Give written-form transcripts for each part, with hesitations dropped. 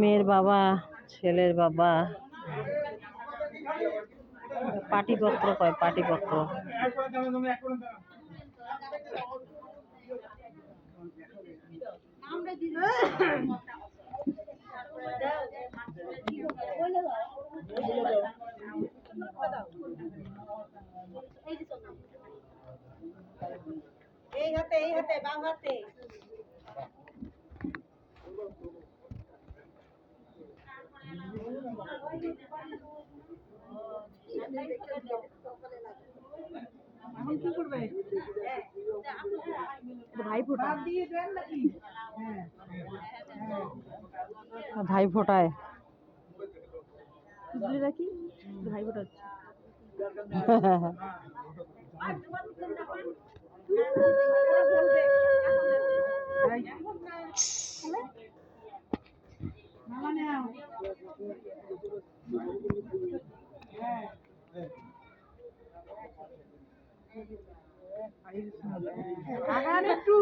মেয়ের বাবা, ছেলের বাবা পাটিপত্র কয়, পাটিপত্র। এই হাতে বাম হাতে। এখন কি করবে? ভাই ফোটা দিয়ে দেন নাকি? ভাই ফোটায় রাখি ভাই ফোটা একটু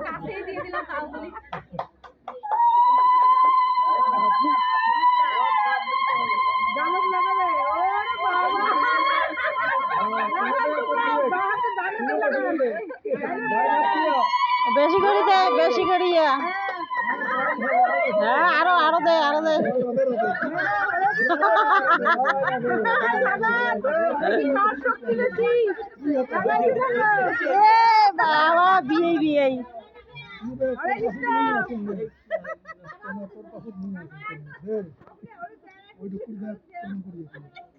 কাছেই দিয়ে দিলাম তাও বলি গালক লাগাবে। বেশি করে দে, বেশি করিয়া। হ্যাঁ, আরো আরো দে, আরো দে। বাবা বিয়ে বিয়ে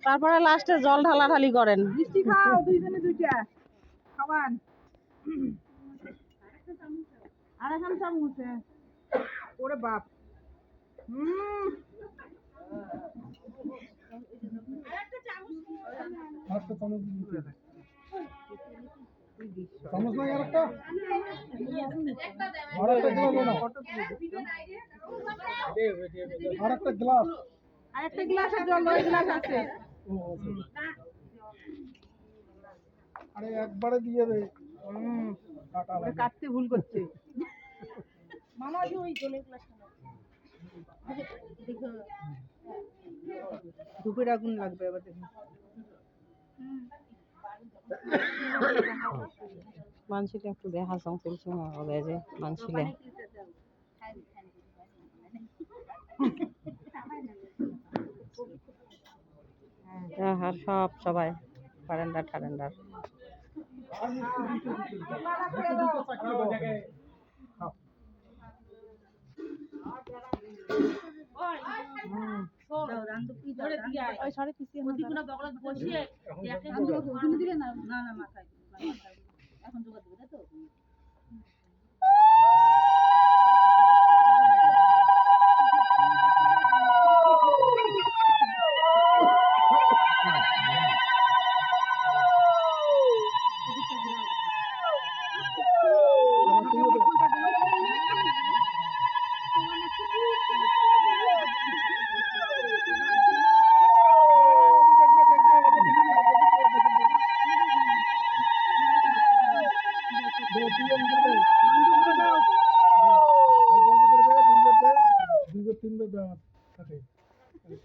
তারপরে লাস্টে জল ঢালাঢালি করেন। মিষ্টি খাও দুইজনে দুইটা খাওয়ান। আর এখন চামচ। ওরে বাপ। একটা চামচ দিতে চামচ নাই আরেকটা আরেকটা গ্লাস না আরেকটা গ্লাস আরেকটা গ্লাস আছে, জল ওই গ্লাস আছে। ও আরে একবারে দিয়ে দে কাটা লাগে কাটতে ভুল করছে। মামা ওই জলের গ্লাসটা দেখো, ধূপের আগুন লাগবে আবার দেখুন। মানসিটা একটু দেখা চলছে হবে যে মানসিলে আর সবাই ফারেন্ডার ঠারেন্ডার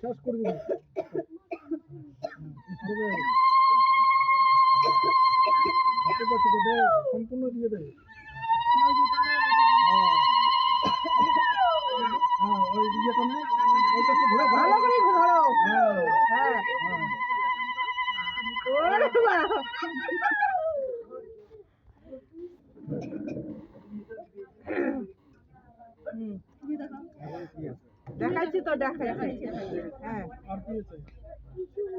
শেষ করে দিবি সম্পূর্ণ দিয়ে দেবে ওই দিয়ে তো ভালো করে ঘোরাও হ্যাঁ দেখাচ্ছি তো দেখাচ্ছি হ্যাঁ আর কি আছে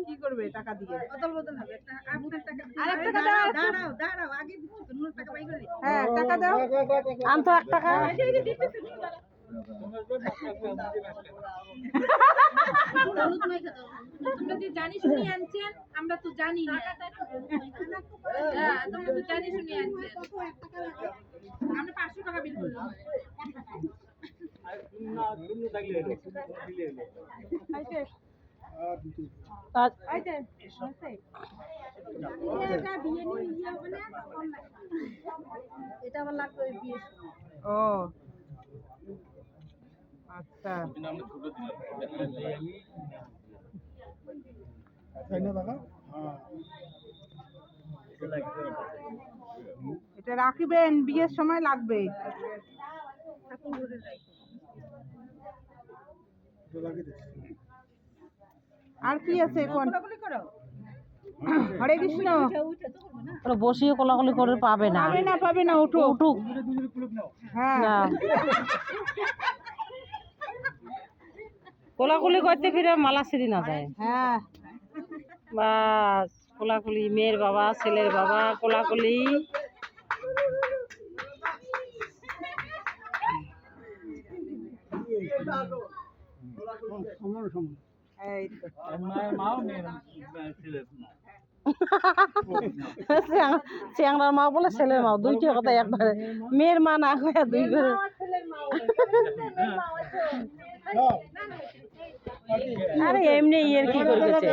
কি করবে টাকা দিয়ে বদল বদল হবে আরেক টাকা দাও দাঁড়াও দাঁড়াও আগে দিচ্ছ তো 9 টাকা পাই করে হ্যাঁ টাকা দাও আনতো 1 টাকা তোমরা যে জানি শুনি আনছেন আমরা তো জানি না তোমরা তো জানি শুনি আনছেন আমরা 500 টাকা বিল করলাম এটা আবার লাগবে বিয়ে ও আচ্ছা এটা রাখবেন বিয়ের সময় লাগবে আর কি আছে এখন হরে কৃষ্ণ বসিয়ে কোলাকুলি করে পাবে না পাবে না উঠো উঠুক হ্যাঁ কোলাকুলি করতে ফিরে মালা সিঁড়ি না যায় হ্যাঁ বাস কোলাকুলি মেয়ের বাবা ছেলের বাবা কোলাকুলি চ্যাংড়ার মা বলে ছেলের মা দুইটা কথা একবারে মেয়ের মা না কয়ে দুই করে আরে এমনি ইয়ের কি করতেছে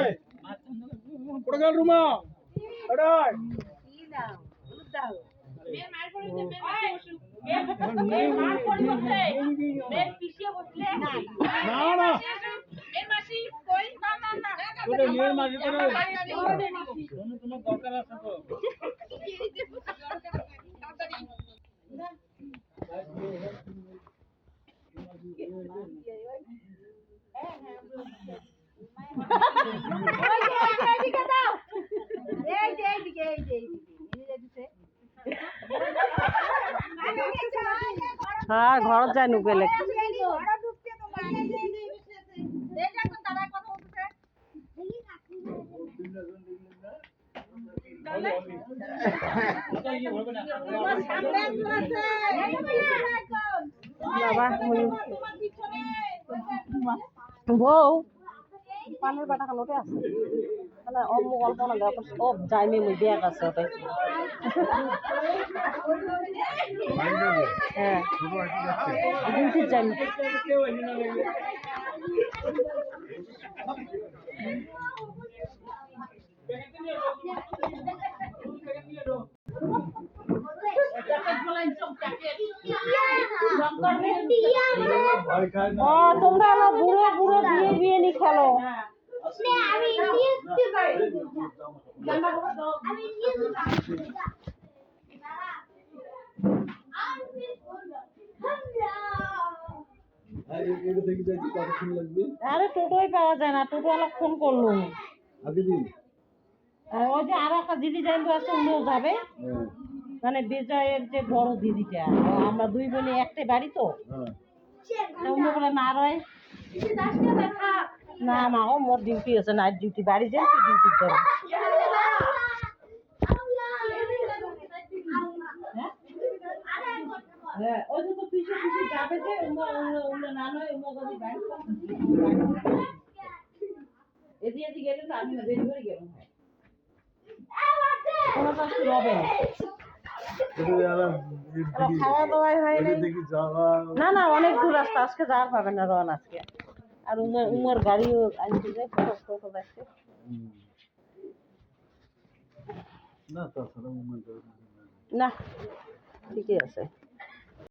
হ্যাঁ ঘর যায় নুকেলে বউ পানের বাটা খানোতে আছে মানে অমুক অল্প না দেওয়া সব যাইমে মুই ব্যাগ আছে ওটাই হ্যাঁ ডিউটির যাইমে ও তোমরা হলো বুড়ো বুড়ো বিয়ে বিয়ে নি খেলো আরে টোটোই পাওয়া যায় না টোটো ওয়ালা ফোন করলো ওই যে আরো একটা দিদি যাইবো আছে উনিও যাবে মানে বিজয়ের যে বড় দিদিটা আমরা দুই বোনে একটা বাড়ি তো অন্য বলে না রয় না মা ও মোর ডিউটি আছে নাইট ডিউটি বাড়ি যাই ডিউটি করে হ্যাঁ ওই যে তো পিছে পিছে যাবে যে না নয় যদি ব্যাংক এদিকে গেলে তো আমি দেরি করে গেলাম কোনো কাজ হবে খাওয়া দাওয়াই হয় না না অনেক দূর রাস্তা আজকে যাওয়ার পাবেন না রন আজকে আর উমর গাড়িও আনতে যায় ফটো দেখতে না ঠিকই আছে